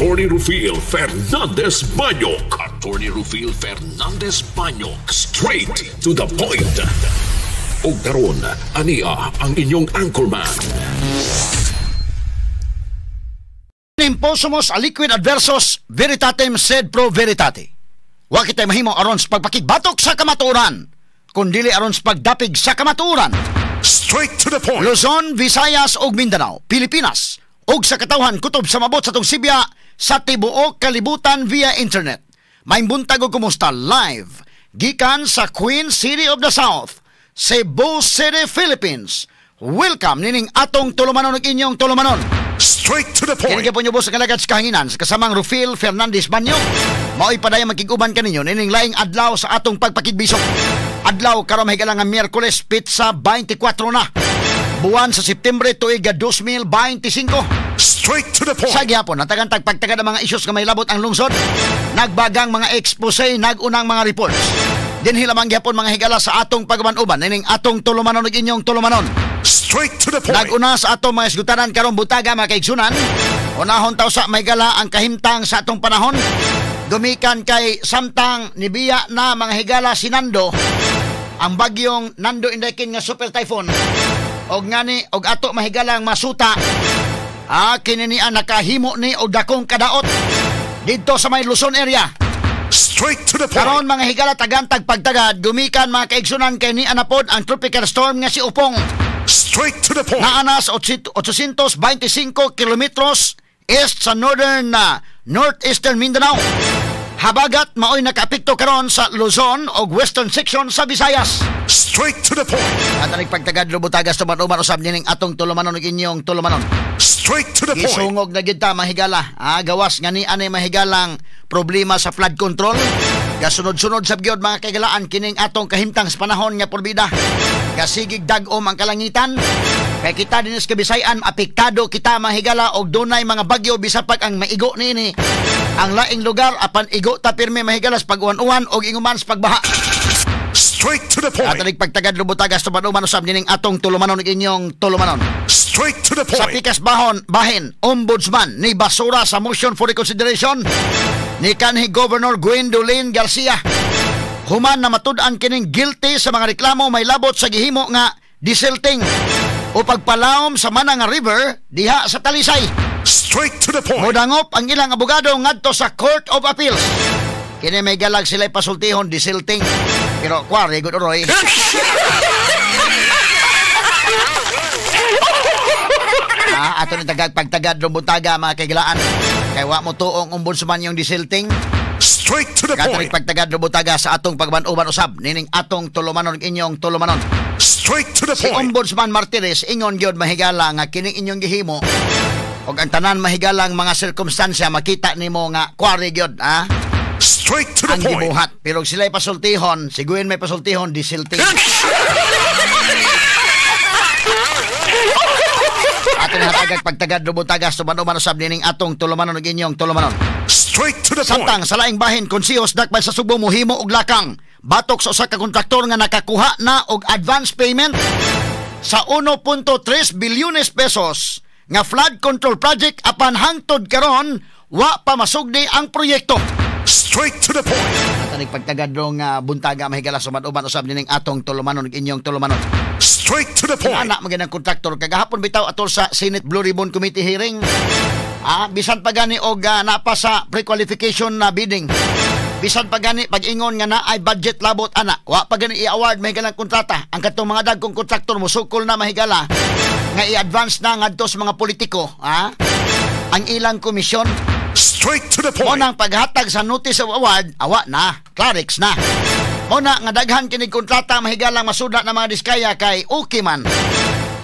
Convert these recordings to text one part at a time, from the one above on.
Attorney Rufil Fernandez Banyok. Attorney Rufil Fernandez Banyok. Straight to the point. O karon, ania ang inyong anchorman. Imposumos a liquid adversus veritatem sed pro veritate. Wa kitay mahimo aron sa pagpakigbatok sa kamatuoran, kundili aron sa pagdapig sa kamatuoran. Straight to the point. Luzon, Visayas ug Mindanao, Pilipinas, ug sa katawhan kutob sa mabot sa tong Sibya sa tibuok kalibutan via internet. May buntag og kumusta live gikan sa Queen City of the South, Cebu City, Philippines. Welcome nining atong tulumanon ug inyong tulumanon. Straight to the point. Kini po nyo po sa kalagad sa kahanginan sa kasamang Rufil Fernandez Banyok. Mao'y padaya magkiguban kaninyo nining laing adlaw sa atong pagpakigbisok. Adlaw karon mahigala nga Miyerkules pitsa 24 na. Buwan sa Septembre tuig 2025. Straight to the point. Sa gihapon natagantag pagtagad ang mga issues nga may labot ang lungsod. Nagbagang mga expose, nagunang mga reports. Dinhi lamang gihapon mga higala sa atong pagmanuban nining atong tulumanon ug inyong tulumanon. Straight to the point. Naguna sa atong mga isgutanan karong butaga mga kaigsunan. Unahon taw sa may gala ang kahimtang sa atong panahon. Dumikan kay samtang nibiya na mga higala si Nando, ang bagyong Nando Indekin nga super typhoon. Og ngani og ato mahigalang masuta. Kini niya nakahimo ni og dakong kadaot didto sa may Luzon area. Straight to the point. Karon mga higala tagantag pagtagad gumikan mga kaigsunan kay ni anapod ang tropical storm nga si Upong. Straight to the point. Naanas 825 kilometros east sa northeastern Mindanao. Habagat maoy nakaapekto karon sa Luzon o western section sa Visayas. Straight to the point. At ang pagtagad lubutagas tuman-uman usab nining atong tulumanon ug inyong tulumanon. Straight to the point. Isungog na gid ta mahigala. Gawas nga ni anay mahigalang problema sa flood control. Gasunod-sunod sa gyud mga kaigalaan kining atong kahimtang sa panahon nga porbida. Gasigig dag-om ang kalangitan. Kay kita dinis ka Bisayan apektado kita mahigala og dunay mga bagyo bisan pag ang maigo niini. Ang laing lugar apan igo ta pirmi mahigalas pag-uwan-uwan og inguman sa pagbaha. Straight to the point. At ang pagtagad lubutagas tuman-uman usab nining atong tulumanon ug inyong tulumanon. Straight to the point. Sa pikas bahin, ombudsman ni basura sa motion for reconsideration ni kanhi Governor Gwendolyn Garcia. Human na matud-an kining guilty sa mga reklamo may labot sa gihimo nga desilting o pagpalawom sa Mananga River diha sa Talisay. Straight to the point. Modangop ang ilang abogado ngadto sa Court of Appeals. Kini may galag sila'y pasultihon desilting. Pero kwari good oroy. Ato ni pagtagad rumbuntaga mga kaigalaan. Kay wa mo tuong ombudsman yung desilting. Straight to the point. Pagtagad rumbuntaga sa atong pagmanuban usab nining atong tulumanon inyong tulumanon. Straight to the Si point. Ombudsman Martinez ingon gyud mahigala nga kining inyong gihimo og ang tanan mahigalang mga sirkumstansya makita nimo nga kwari gyud Straight to the ang point. gibuhat. Pero sila'y pasultihon, siguin may pasultihon desilting. Ato na hatagag pagtagad rumbuntagas tuman-uman usab nining atong tulumanon ug inyong tulumanon. Straight to the point. Samtang sa laing bahin konsihos dakbay sa Subo mohimo og lakang batok sa usa ka kontraktor nga nakakuha na og advance payment sa 1.3 bilyones pesos nga flood control project apan hangtod karon wa pa masugdi ang proyekto. Straight to the point. At ang pagtagad rong buntaga mahigala suman-uman usab nining atong tulumanon ug inyong tulumanon. Straight to the point. Anak maginang kontraktor kagahapon bitaw atol sa Senate Blue Ribbon Committee hearing. Bisan pa gani og napa sa pre-qualification na bidding. Bisan pa gani pag-ingon nga na ay budget labot ana. Wa pa gani i-award mahigalang kontrata. Ang katong mga dagkong kontraktor musukol na mahigala nga i-advance na ngadto sa mga politiko, ang ilang komisyon. Straight to the point. Monang paghatag sa notice of award, awa na, clarix na. Mona nga daghan kini kontrata mahigalang masuda na mga diskaya kay okay man.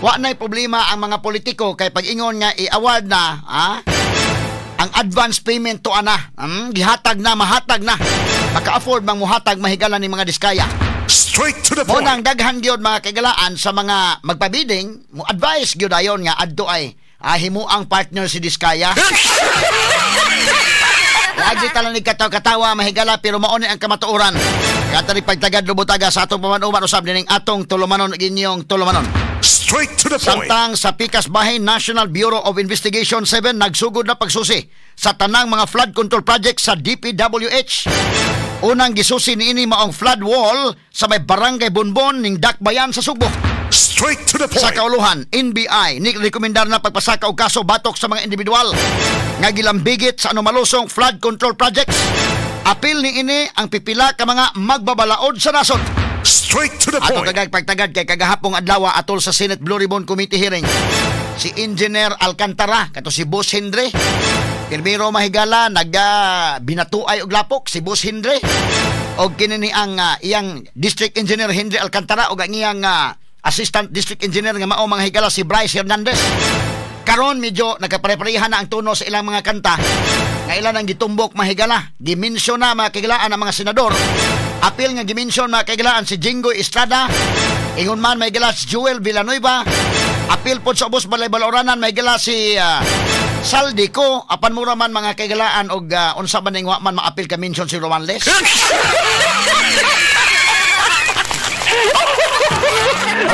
Wa na'y problema ang mga politiko kay pag-ingon nga i-award na, ang advance payment to ana. Gihatag na, mahatag na. Maka-afford mang muhatag mahigalan ni mga diskaya. Straight to the point. Monang daghan gyud mga kagalaan sa mga magpabiding, mo advice gyud ayon nga adto ay himo ang partner si diskaya. Lagi talang ni katawa mahigala pero mauni ang kamatuoran. Katari pagtagad lubutaga sa atong pamanuman usab nining atong tulumanon inyong tulumanon. Straight to the point. Samtang sa Pikas Bahin, National Bureau of Investigation 7 nagsugod na pagsusi sa tanang mga flood control project sa DPWH. Unang gisusi niini maong flood wall sa may Barangay Bonbon ning Dakbayan sa Subo. Straight to the point. Sa kauluhan, NBI ni rekomendar na pagpasaka og kaso batok sa mga individual nga gilambigit sa anomalusong flood control projects. Apil ni ini ang pipila ka mga magbabalaod sa nasod. Straight to the point. Ato kagag pagtagad kay kagahapong adlaw atol sa Senate Blue Ribbon Committee hearing. Si Engineer Alcantara kato si Boss Hendre Pirmiro mahigala binatuay og lapok si Boss Hendre og kinini ang iyang District Engineer Henry Alcantara og ang iyang Assistant District Engineer nga mao mga higala si Bryce Hernandez. Karon medyo nagkapare-parehan na ang tono sa ilang mga kanta nga ilan ang gitumbok mahigala. Gimensyon na mga kagilaan ang mga senador. Apil nga gimensyon mga kagilaan si Jinggoy Estrada, ingon man may gila si Joel Villanueva. Apil po sa ubos balay balauranan may gila si Saldico. Apan mura man mga kagilaan og unsa man ning wa man maapil ka mention si Roman Les.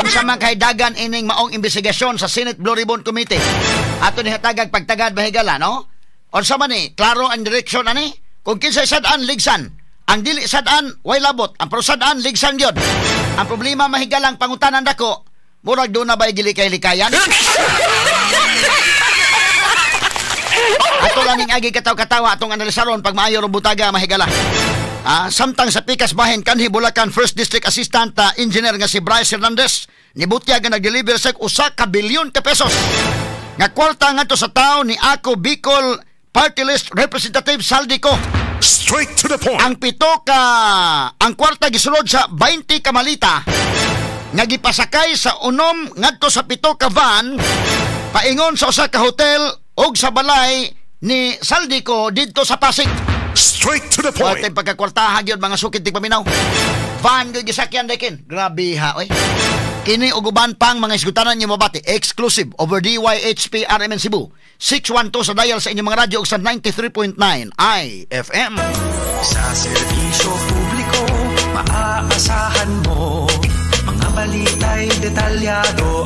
Unsa man kay dagan ining maong investigasyon sa Senate Blue Ribbon Committee. Ato ni hatagag pagtagad bahigala no? Unsa man ni klaro ang direksyon ani? Kung kinsay sad-an ligsan, ang dili sad-an way labot, ang prosad-an ligsan gyud. Ang problema mahigalang pangutanan dako, murag do na bay gilikay-likayan. Ato lang ning agi kataw-katawa atong analisaron pag maayo ro butaga mahigala. Samtang sa Pikas Bahin kanhi Bulacan First District Assistant Engineer nga si Bryce Hernandez nibutya nga nag-deliver sa 1 bilyon ka pesos nga kwarta ngadto sa tao ni Ako Bicol Party List Representative Saldico. Straight to the point. Ang kwarta gisulod sa 20 ka malita nga gipasakay sa unom ngadto sa 7 ka van paingon sa usa ka hotel og sa balay ni Saldico didto sa Pasig. Straight to the point. At pagkakwartahan yun mga sukit tig paminaw. Van gyud gisakyan dekin. Grabe ha oy. Kini og uban pang mga isgutanan niyo mabati exclusive over DYHP RMN Cebu. 612 sa dial sa inyong mga radyo ug sa 93.9 IFM. Sa serbisyo publiko, maaasahan mo mga balita'y detalyado.